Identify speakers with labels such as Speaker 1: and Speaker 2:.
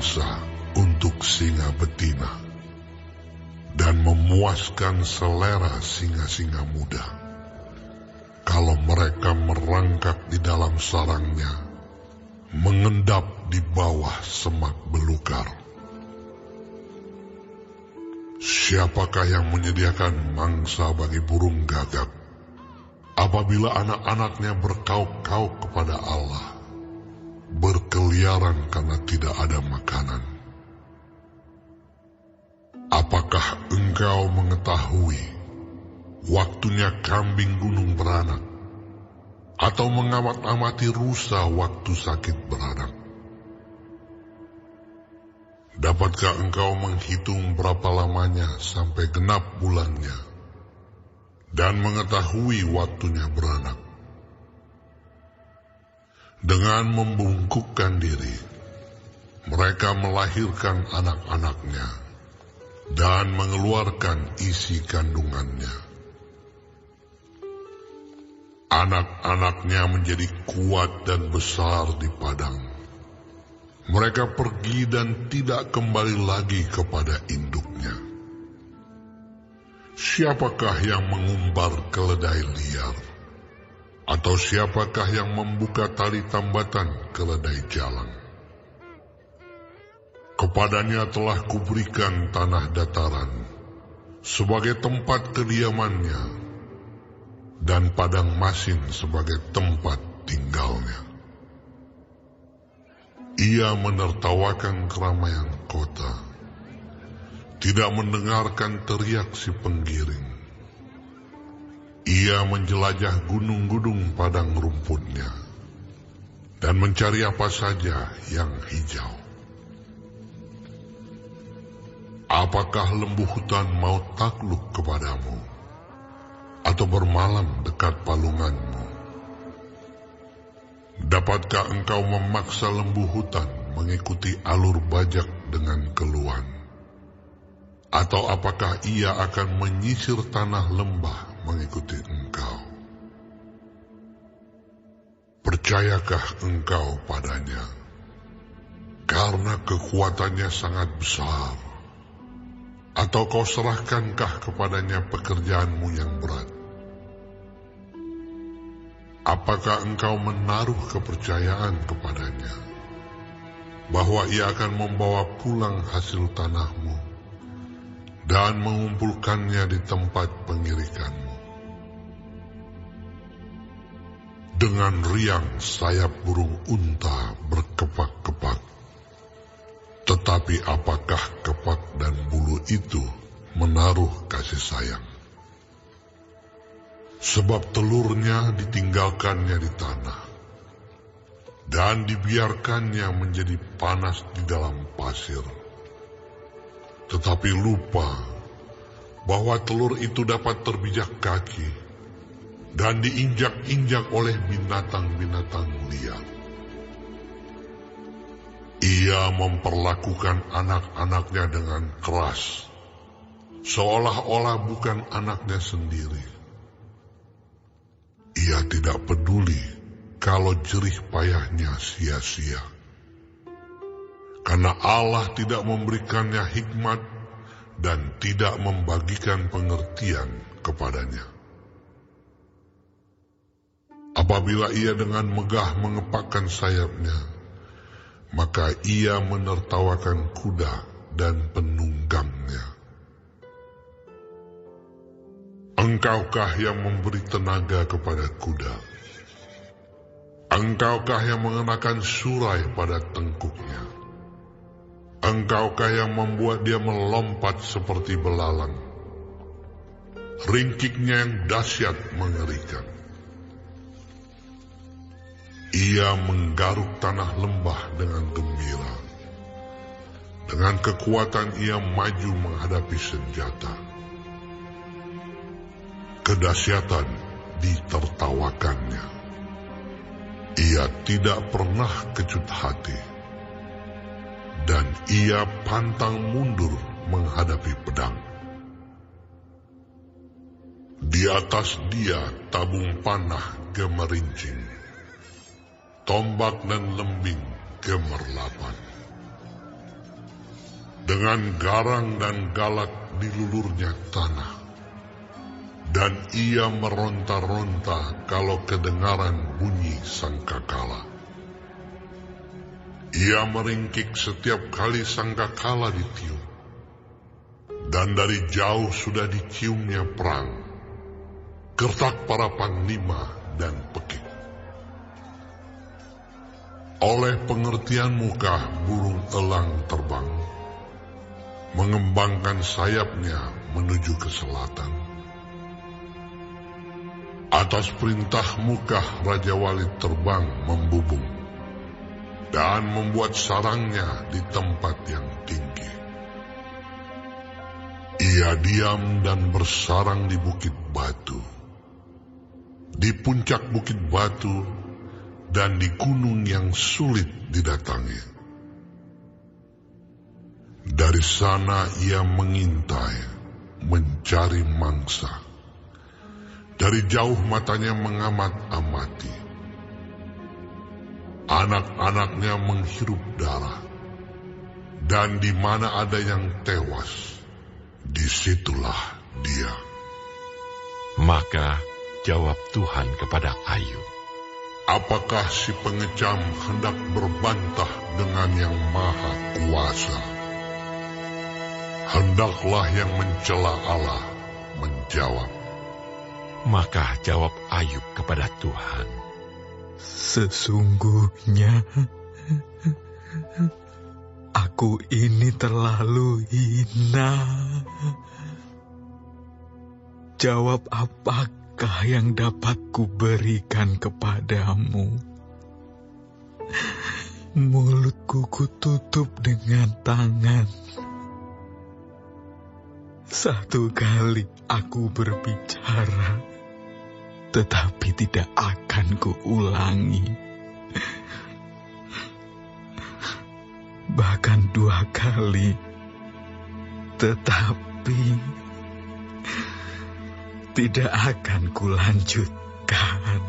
Speaker 1: mangsa untuk singa betina dan memuaskan selera singa-singa muda. Kalau mereka merangkak di dalam sarangnya, mengendap di bawah semak belukar. Siapakah yang menyediakan mangsa bagi burung gagak apabila anak-anaknya berkauk-kauk kepada Allah, berkeliaran karena tidak ada makanan? Apakah engkau mengetahui waktunya kambing gunung beranak, atau mengamat-amati rusa waktu sakit beranak? Dapatkah engkau menghitung berapa lamanya sampai genap bulannya, dan mengetahui waktunya beranak? Dengan membungkukkan diri, mereka melahirkan anak-anaknya dan mengeluarkan isi kandungannya. Anak-anaknya menjadi kuat dan besar di padang. Mereka pergi dan tidak kembali lagi kepada induknya. Siapakah yang mengumbar keledai liar? Atau siapakah yang membuka tali tambatan keledai jalang? Kepadanya telah kuberikan tanah dataran sebagai tempat kediamannya, dan padang masin sebagai tempat tinggalnya. Ia menertawakan keramaian kota, tidak mendengarkan teriak si penggiring. Ia menjelajah gunung-gunung padang rumputnya, dan mencari apa saja yang hijau. Apakah lembu hutan mau takluk kepadamu, atau bermalam dekat palunganmu? Dapatkah engkau memaksa lembu hutan mengikuti alur bajak dengan keluhan? Atau apakah ia akan menyisir tanah lembah mengikuti engkau? Percayakah engkau padanya? Karena kekuatannya sangat besar. Atau kau serahkankah kepadanya pekerjaanmu yang berat? Apakah engkau menaruh kepercayaan kepadanya, bahwa ia akan membawa pulang hasil tanahmu dan mengumpulkannya di tempat pengirikanmu? Dengan riang sayap burung unta berkepak-kepak, tetapi apakah kepak dan bulu itu menaruh kasih sayang? Sebab telurnya ditinggalkannya di tanah, dan dibiarkannya menjadi panas di dalam pasir. Tetapi lupa bahwa telur itu dapat terpijak kaki dan diinjak-injak oleh binatang-binatang liar. Ia memperlakukan anak-anaknya dengan keras, seolah-olah bukan anaknya sendiri. Ia tidak peduli kalau jerih payahnya sia-sia, karena Allah tidak memberikannya hikmat dan tidak membagikan pengertian kepadanya. Apabila ia dengan megah mengepakkan sayapnya, maka ia menertawakan kuda dan penunggangnya. Engkaukah yang memberi tenaga kepada kuda? Engkaukah yang mengenakan surai pada tengkuknya? Engkaukah yang membuat dia melompat seperti belalang? Ringkiknya yang dahsyat mengerikan. Ia menggaruk tanah lembah dengan gembira. Dengan kekuatan ia maju menghadapi senjata. Kedahsyatan ditertawakannya. Ia tidak pernah kecut hati, dan ia pantang mundur menghadapi pedang. Di atas dia tabung panah gemerincing, tombak dan lembing gemerlapan. Dengan garang dan galak dilulurnya tanah, dan ia meronta-ronta kalau kedengaran bunyi sangkakala. Ia meringkik setiap kali sangkakala ditiup, dan dari jauh sudah diciumnya perang, gertak para panglima dan pekik. Oleh pengertian muka burung elang terbang, mengembangkan sayapnya menuju ke selatan. Atas perintah muka Raja Walid terbang membubung dan membuat sarangnya di tempat yang tinggi. Ia diam dan bersarang di bukit batu, di puncak bukit batu, dan di gunung yang sulit didatangi. Dari sana ia mengintai, mencari mangsa. Dari jauh matanya mengamat-amati. Anak-anaknya menghirup darah, dan di mana ada yang tewas, disitulah dia.
Speaker 2: Maka jawab Tuhan kepada Ayub,
Speaker 1: apakah si pengecam hendak berbantah dengan yang maha kuasa? Hendaklah yang mencela Allah menjawab.
Speaker 2: Maka jawab Ayub kepada Tuhan,
Speaker 3: sesungguhnya aku ini terlalu hina. Jawab apakah yang dapat kuberikan kepadamu? Mulutku kututup dengan tangan. Satu kali aku berbicara, tetapi tidak akan kuulangi. Bahkan 2 kali, tetapi tidak akan kulanjutkan.